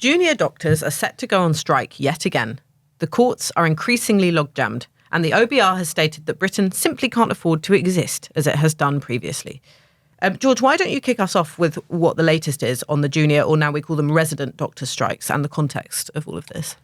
Junior doctors are set to go on strike yet again. The courts are increasingly logjammed, and the OBR has stated that Britain simply can't afford to exist as it has done previously. George, why don't you kick us off with what the latest is on the junior, or now we call them resident doctor strikes, and the context of all of this?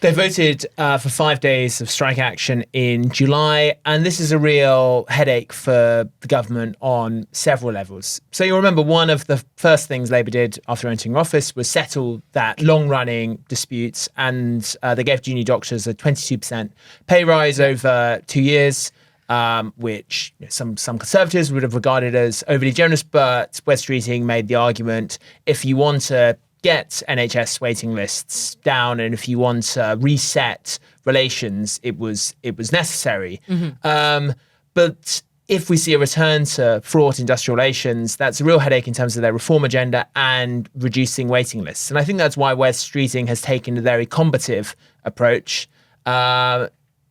They voted for 5 days of strike action in July, and this is a real headache for the government on several levels. So you'll remember one of the first things Labour did after entering office was settle that long-running disputes, and they gave junior doctors a 22% pay rise over 2 years, which some Conservatives would have regarded as overly generous, but Wes Streeting made the argument, if you want to get NHS waiting lists down, and if you want to reset relations, it was necessary. But if we see a return to fraught industrial relations, that's a real headache in terms of their reform agenda and reducing waiting lists. And I think that's why Wes Streeting has taken a very combative approach.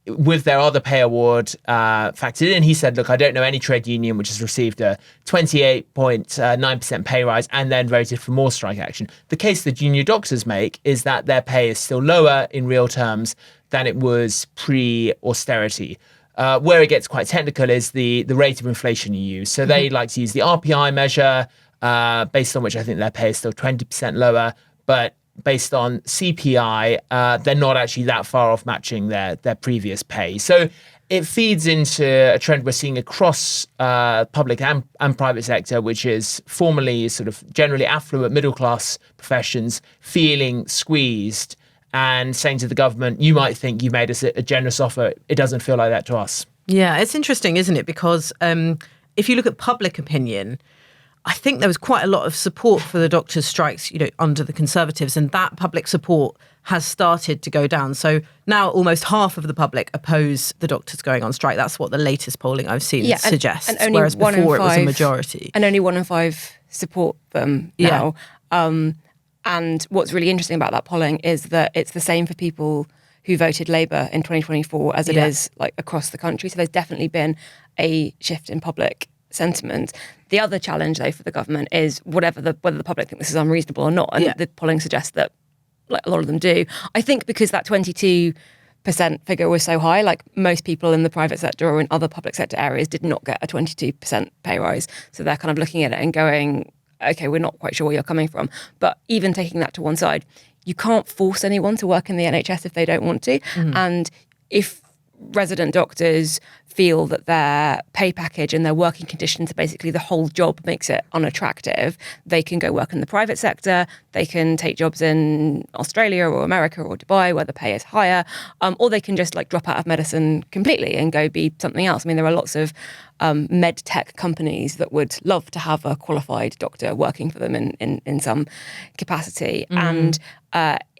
With their other pay award factored in, he said, look, I don't know any trade union which has received a 28.9% pay rise and then voted for more strike action. The case the junior doctors make is that their pay is still lower in real terms than it was pre-austerity. Where it gets quite technical is the rate of inflation you use. So they like to use the RPI measure, based on which I think their pay is still 20% lower, but based on CPI, they're not actually that far off matching their previous pay. So it feeds into a trend we're seeing across public and private sector, which is formerly sort of generally affluent middle-class professions feeling squeezed and saying to the government, you might think you made us a generous offer. It doesn't feel like that to us. Yeah, it's interesting, isn't it? Because if you look at public opinion, I think there was quite a lot of support for the doctors' strikes, under the Conservatives, and that public support has started to go down. So now almost half of the public oppose the doctors going on strike. That's what the latest polling I've seen suggests, and only whereas before it was a majority. And only 1 in 5 support them now. And what's really interesting about that polling is that it's the same for people who voted Labour in 2024 as it is like across the country. So there's definitely been a shift in public sentiment. The other challenge, though, for the government is whether the public think this is unreasonable or not, and the polling suggests that a lot of them do. I think because that 22% figure was so high, like most people in the private sector or in other public sector areas did not get a 22% pay rise. So they're kind of looking at it and going, okay, we're not quite sure where you're coming from. But even taking that to one side, you can't force anyone to work in the NHS if they don't want to. And if resident doctors feel that their pay package and their working conditions, basically the whole job, makes it unattractive, they can go work in the private sector, they can take jobs in Australia or America or Dubai where the pay is higher, or they can just drop out of medicine completely and go be something else. I mean, there are lots of med tech companies that would love to have a qualified doctor working for them in some capacity. And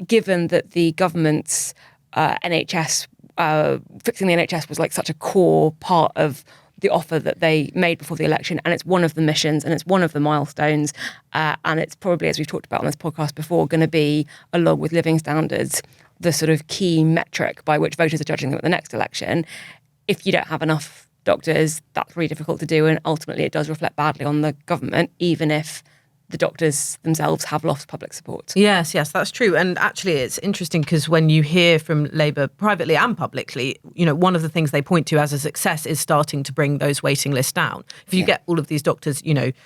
given that the government's NHS fixing the NHS was such a core part of the offer that they made before the election, and it's one of the missions and it's one of the milestones, and it's probably, as we've talked about on this podcast before, going to be, along with living standards, the sort of key metric by which voters are judging them at the next election. If you don't have enough doctors, that's really difficult to do, and ultimately it does reflect badly on the government, even if the doctors themselves have lost public support. Yes, that's true. And actually, it's interesting because when you hear from Labour privately and publicly, one of the things they point to as a success is starting to bring those waiting lists down. If you get all of these doctors,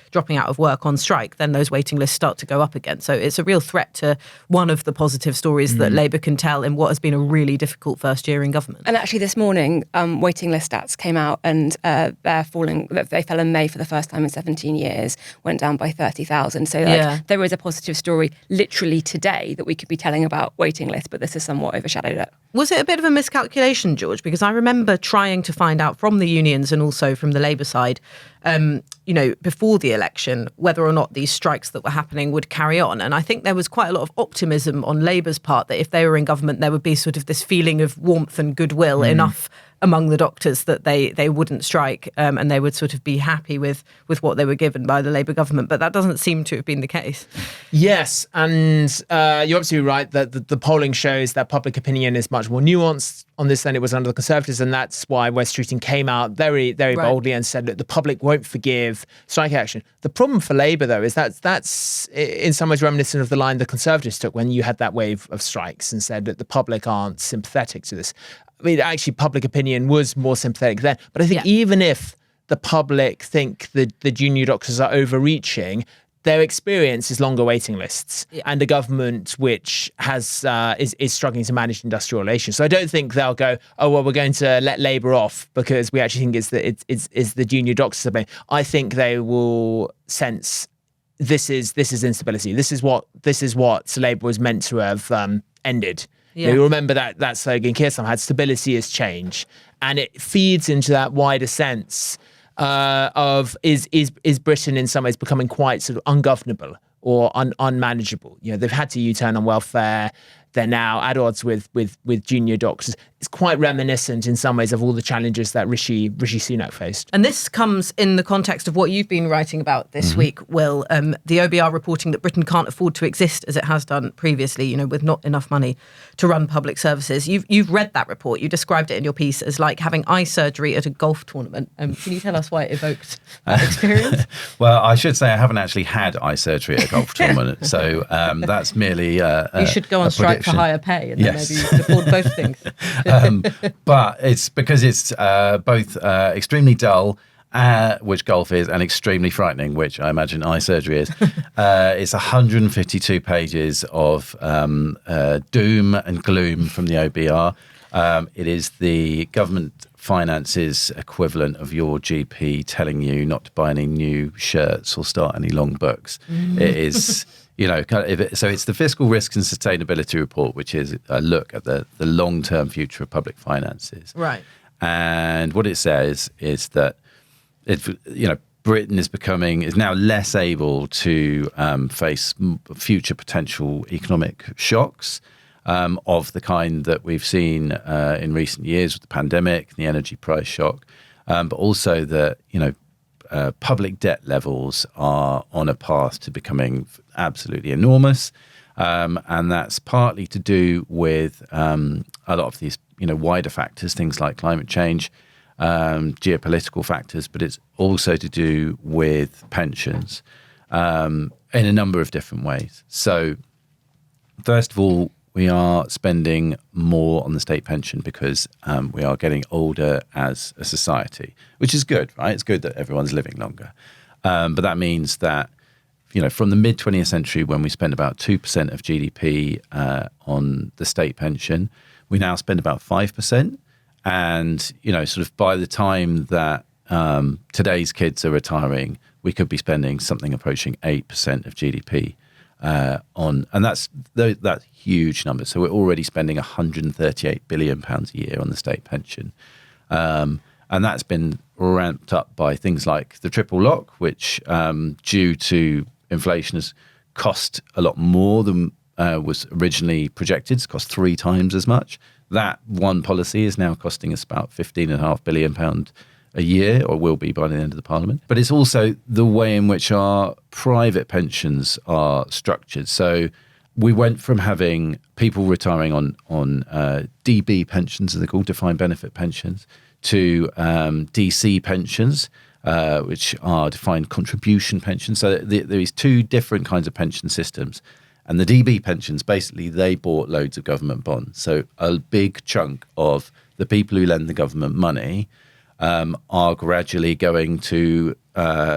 dropping out of work on strike, then those waiting lists start to go up again. So it's a real threat to one of the positive stories that Labour can tell in what has been a really difficult first year in government. And actually this morning, waiting list stats came out, and they fell in May for the first time in 17 years, went down by 30,000. So there is a positive story literally today that we could be telling about waiting lists, but this has somewhat overshadowed it. Was it a bit of a miscalculation, George? Because I remember trying to find out from the unions and also from the Labour side, before the election, whether or not these strikes that were happening would carry on. And I think there was quite a lot of optimism on Labour's part that if they were in government, there would be sort of this feeling of warmth and goodwill, enough among the doctors that they wouldn't strike and they would sort of be happy with what they were given by the Labour government. But that doesn't seem to have been the case. Yes, and you're absolutely right that the polling shows that public opinion is much more nuanced on this than it was under the Conservatives, and that's why West Streeting came out very, very boldly and said that the public won't forgive strike action. The problem for Labour, though, is that's in some ways reminiscent of the line the Conservatives took when you had that wave of strikes and said that the public aren't sympathetic to this. I mean, actually, public opinion was more sympathetic then. But I think even if the public think that the junior doctors are overreaching, their experience is longer waiting lists and a government which has is struggling to manage industrial relations. So I don't think they'll go, oh, well, we're going to let Labour off because we actually think it's the junior doctors. I think they will sense this is instability. This is what Labour was meant to have ended. Yeah. You remember that slogan Keir had, stability is change. And it feeds into that wider sense of is Britain in some ways becoming quite sort of ungovernable or unmanageable. You know, they've had to U-turn on welfare. They're now at odds with junior doctors. It's quite reminiscent in some ways of all the challenges that Rishi Sunak faced. And this comes in the context of what you've been writing about this week, Will. The OBR reporting that Britain can't afford to exist as it has done previously, you know, with not enough money to run public services. You've read that report. You described it in your piece as like having eye surgery at a golf tournament. Can you tell us why it evoked that experience? Well, I should say I haven't actually had eye surgery at a golf tournament, so that's merely you should go on strike for higher pay, and then maybe you can afford both things. But it's because it's both extremely dull, which golf is, and extremely frightening, which I imagine eye surgery is. It's 152 pages of doom and gloom from the OBR. It is the government finances equivalent of your GP telling you not to buy any new shirts or start any long books. It is... You know, so it's the Fiscal Risk and Sustainability Report, which is a look at the long-term future of public finances. Right. And what it says is that Britain is now less able to face future potential economic shocks of the kind that we've seen in recent years with the pandemic, the energy price shock, but also that public debt levels are on a path to becoming absolutely enormous, and that's partly to do with a lot of these wider factors, things like climate change, geopolitical factors, but it's also to do with pensions in a number of different ways. So first of all, we are spending more on the state pension because we are getting older as a society, which is good, right? It's good that everyone's living longer. But that means that, from the mid-20th century, when we spent about 2% of GDP on the state pension, we now spend about 5%. And, sort of by the time that today's kids are retiring, we could be spending something approaching 8% of GDP and that's huge number. So we're already spending £138 billion a year on the state pension. And that's been ramped up by things like the triple lock, which due to inflation has cost a lot more than was originally projected. It's cost 3 times as much. That one policy is now costing us about £15.5 billion a year, or will be by the end of the Parliament. But it's also the way in which our private pensions are structured. So we went from having people retiring on DB pensions, as they're called, defined benefit pensions, to DC pensions, which are defined contribution pensions. So there is 2 different kinds of pension systems. And the DB pensions, basically, they bought loads of government bonds. So a big chunk of the people who lend the government money are gradually going to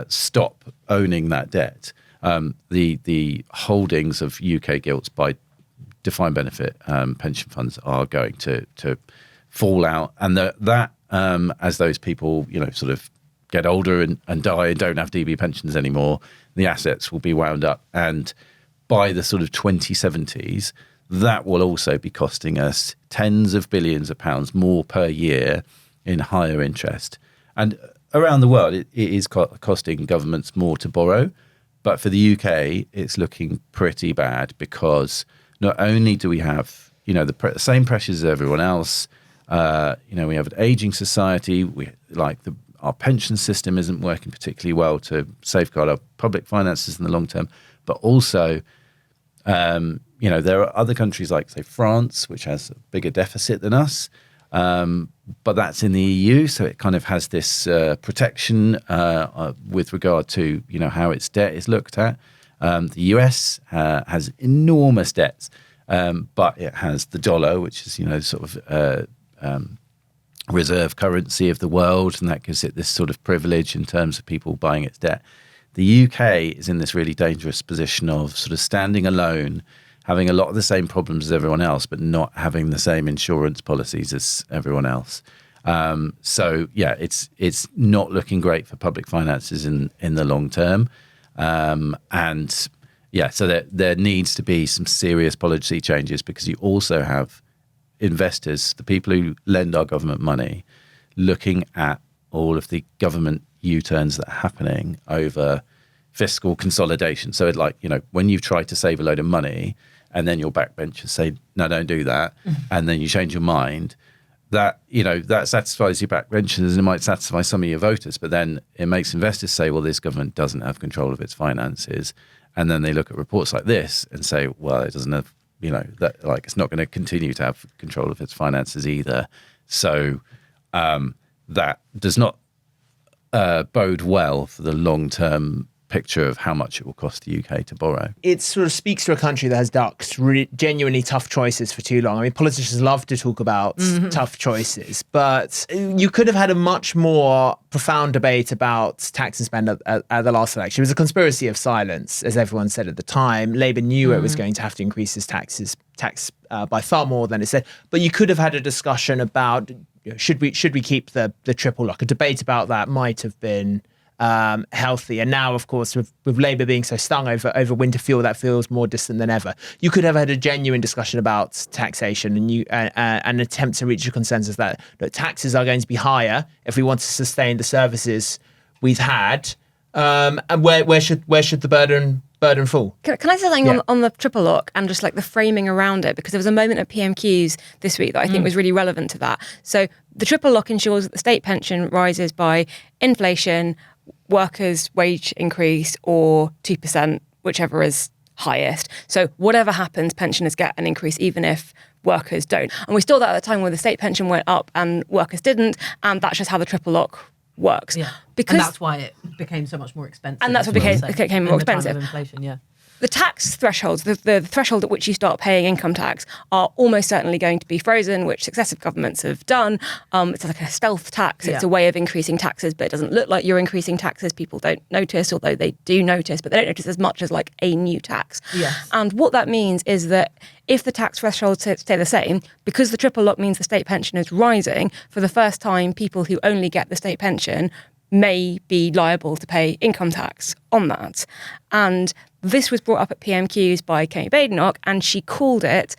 stop owning that debt. The holdings of UK gilts by defined benefit pension funds are going to fall out, and that as those people sort of get older and die and don't have DB pensions anymore, the assets will be wound up, and by the sort of 2070s, that will also be costing us tens of billions of pounds more per year in higher interest. And around the world, it is costing governments more to borrow. But for the UK, it's looking pretty bad because not only do we have, the same pressures as everyone else, We have an aging society. Our pension system isn't working particularly well to safeguard our public finances in the long term. But also, there are other countries like, say, France, which has a bigger deficit than us. But that's in the EU, so it kind of has this protection with regard to, how its debt is looked at. The US has enormous debts, but it has the dollar, which is, reserve currency of the world, and that gives it this sort of privilege in terms of people buying its debt. The UK is in this really dangerous position of sort of standing alone, having a lot of the same problems as everyone else, but not having the same insurance policies as everyone else. It's not looking great for public finances in the long term. So there needs to be some serious policy changes, because you also have investors, the people who lend our government money, looking at all of the government U-turns that are happening over fiscal consolidation. So when you've tried to save a load of money and then your backbenchers say, no, don't do that, and then you change your mind, that satisfies your backbenchers and it might satisfy some of your voters, but then it makes investors say, well, this government doesn't have control of its finances. And then they look at reports like this and say, well, it doesn't have, it's not going to continue to have control of its finances either. So that does not bode well for the long-term picture of how much it will cost the UK to borrow. It sort of speaks to a country that has ducked genuinely tough choices for too long. I mean, politicians love to talk about tough choices, but you could have had a much more profound debate about tax and spend at the last election. It was a conspiracy of silence, as everyone said at the time. Labour knew it was going to have to increase its tax by far more than it said. But you could have had a discussion about, should we keep the triple lock? A debate about that might have been healthy. And now, of course, with Labour being so stung over Winterfell, that feels more distant than ever. You could have had a genuine discussion about taxation and an attempt to reach a consensus that taxes are going to be higher if we want to sustain the services we've had. And where should the burden fall? Can I say something on the triple lock and just like the framing around it? Because there was a moment at PMQs this week that I think was really relevant to that. So the triple lock ensures that the state pension rises by inflation, workers' wage increase, or 2%, whichever is highest. So whatever happens, pensioners get an increase even if workers don't. And we saw that at the time when the state pension went up and workers didn't, and that's just how the triple lock works. Yeah. Because, and that's why it became so much more expensive. And that's what became more expensive. Time of inflation, yeah. The tax thresholds, the threshold at which you start paying income tax, are almost certainly going to be frozen, which successive governments have done. It's like a stealth tax. It's a way of increasing taxes, but it doesn't look like you're increasing taxes. People don't notice, although they do notice, but they don't notice as much as like a new tax. Yes. And what that means is that if the tax thresholds stay the same, because the triple lock means the state pension is rising, for the first time, people who only get the state pension may be liable to pay income tax on that. And this was brought up at PMQs by Kemi Badenoch, and she called it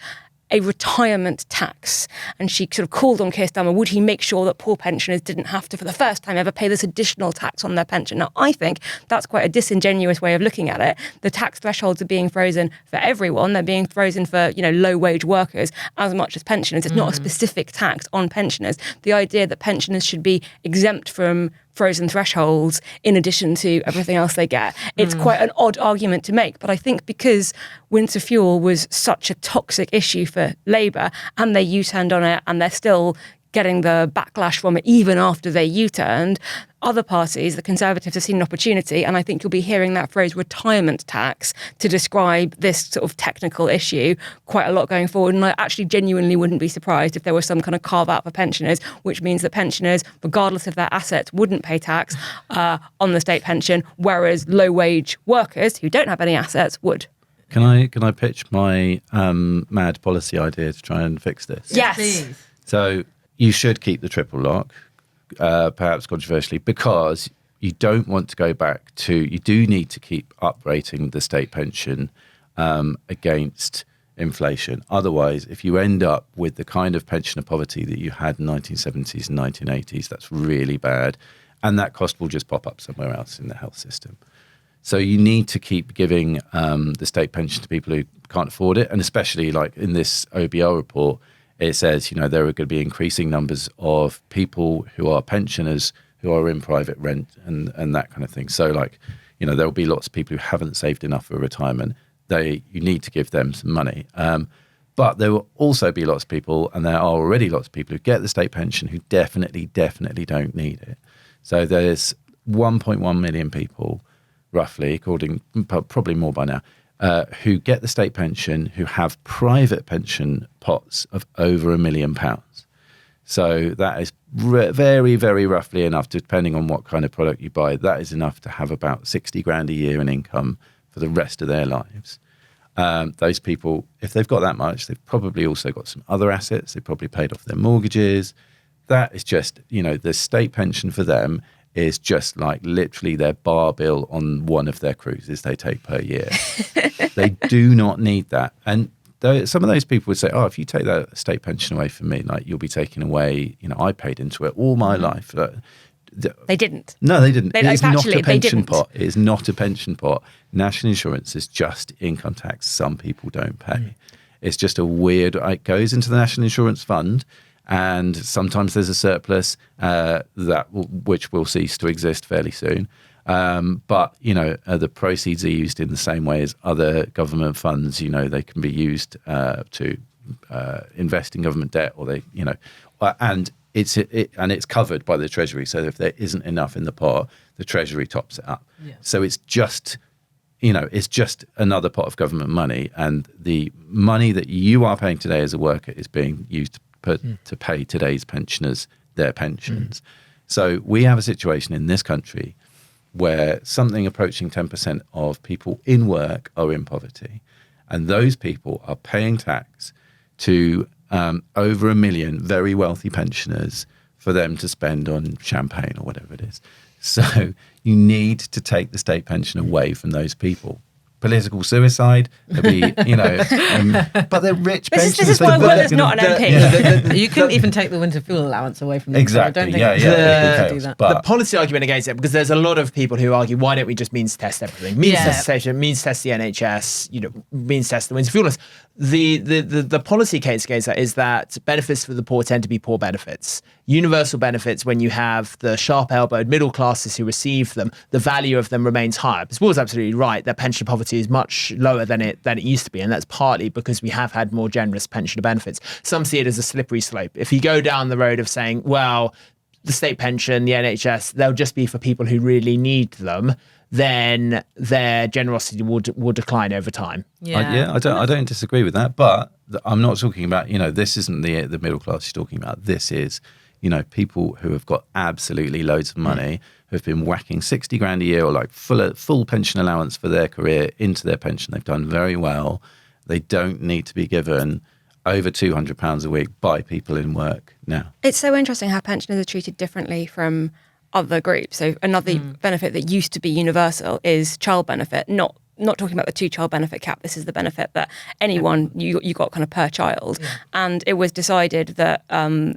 a retirement tax. And she sort of called on Keir Starmer, would he make sure that poor pensioners didn't have to, for the first time ever, pay this additional tax on their pension? Now, I think that's quite a disingenuous way of looking at it. The tax thresholds are being frozen for everyone. They're being frozen for, low-wage workers as much as pensioners. It's not a specific tax on pensioners. The idea that pensioners should be exempt from frozen thresholds in addition to everything else they get. It's quite an odd argument to make, but I think because winter fuel was such a toxic issue for Labour and they U-turned on it and they're still getting the backlash from it even after they U-turned, other parties, the Conservatives, have seen an opportunity, and I think you'll be hearing that phrase retirement tax to describe this sort of technical issue quite a lot going forward. And I actually genuinely wouldn't be surprised if there was some kind of carve out for pensioners, which means that pensioners, regardless of their assets, wouldn't pay tax on the state pension, whereas low wage workers who don't have any assets would. Can I pitch my mad policy idea to try and fix this? Yes. Please. So you should keep the triple lock, perhaps controversially, because you don't want to go back to, you do need to keep uprating the state pension against inflation. Otherwise, if you end up with the kind of pensioner poverty that you had in the 1970s and 1980s, that's really bad. And that cost will just pop up somewhere else in the health system. So you need to keep giving the state pension to people who can't afford it. And especially like in this OBL report, it says, there are going to be increasing numbers of people who are pensioners who are in private rent and that kind of thing. So there will be lots of people who haven't saved enough for retirement. You need to give them some money. But there will also be lots of people, and there are already lots of people who get the state pension who definitely don't need it. So there's 1.1 million people, roughly, probably more by now, who get the state pension, who have private pension pots of over £1 million. So that is very, very roughly enough, depending on what kind of product you buy. That is enough to have about 60 grand a year in income for the rest of their lives. Those people, if they've got that much, they've probably also got some other assets. They've probably paid off their mortgages. That is just, the state pension for them is just like literally their bar bill on one of their cruises they take per year. They do not need that. And some of those people would say, if you take that state pension away from me, you'll be taking away, I paid into it all my life. They didn't. No, they didn't. They, it is not a pension didn't. pot. It is not a pension pot. National insurance is just income tax some people don't pay. It's just a weird, it goes into the National Insurance Fund, and sometimes there's a surplus which will cease to exist fairly soon. But the proceeds are used in the same way as other government funds. They can be used to invest in government debt, or and it's covered by the Treasury. So if there isn't enough in the pot, the Treasury tops it up. Yeah. So it's just another pot of government money, and the money that you are paying today as a worker is being used to pay today's pensioners their pensions. So we have a situation in this country where something approaching 10% of people in work are in poverty, and those people are paying tax to over 1 million very wealthy pensioners for them to spend on champagne or whatever it is. So you need to take the state pension away from those people. Political suicide, but they're rich pensioners. This is why Will not an MP. You couldn't even take the winter fuel allowance away from them. Exactly. So I don't think do that. The policy argument against it, because there's a lot of people who argue, why don't we just means test everything? Means test station, means test the NHS, means test the winter fuel list. The policy case against that is that benefits for the poor tend to be poor benefits. Universal benefits, when you have the sharp-elbowed middle classes who receive them, the value of them remains higher. Because Will's absolutely right that pension poverty is much lower than it used to be, and that's partly because we have had more generous pensioner benefits. Some see it as a slippery slope. If you go down the road of saying, well, the state pension, the NHS, they'll just be for people who really need them, then their generosity will decline over time. I don't disagree with that, but I'm not talking about, this isn't the middle class you're talking about. This is, people who have got absolutely loads of money, who have been whacking 60 grand a year or full pension allowance for their career into their pension. They've done very well. They don't need to be given over £200 a week by people in work now. It's so interesting how pensioners are treated differently from other groups. So another benefit that used to be universal is child benefit, not talking about the 2-child benefit cap. This is the benefit that anyone, you got kind of per child. Yeah. And it was decided that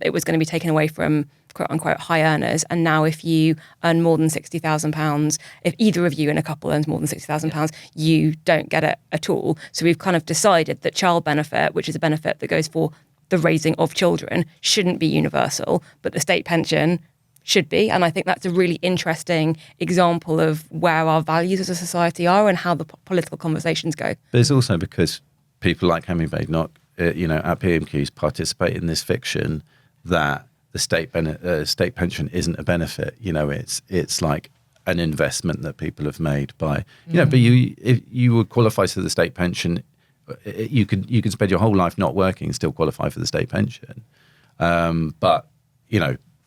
it was going to be taken away from quote unquote high earners. And now if you earn more than £60,000, if either of you in a couple earns more than £60,000, you don't get it at all. So we've kind of decided that child benefit, which is a benefit that goes for the raising of children, shouldn't be universal, but the state pension should be. And I think that's a really interesting example of where our values as a society are and how the political conversations go. But it's also because people like Hemingway, at PMQs, participate in this fiction that the state pension isn't a benefit. It's like an investment that people have made by, but if you would qualify for the state pension, you could spend your whole life not working and still qualify for the state pension. But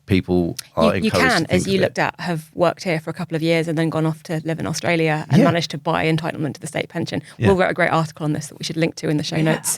people are you encouraged can, to think as you looked at, have worked here for a couple of years and then gone off to live in Australia and managed to buy entitlement to the state pension. Will wrote a great article on this that we should link to in the show notes.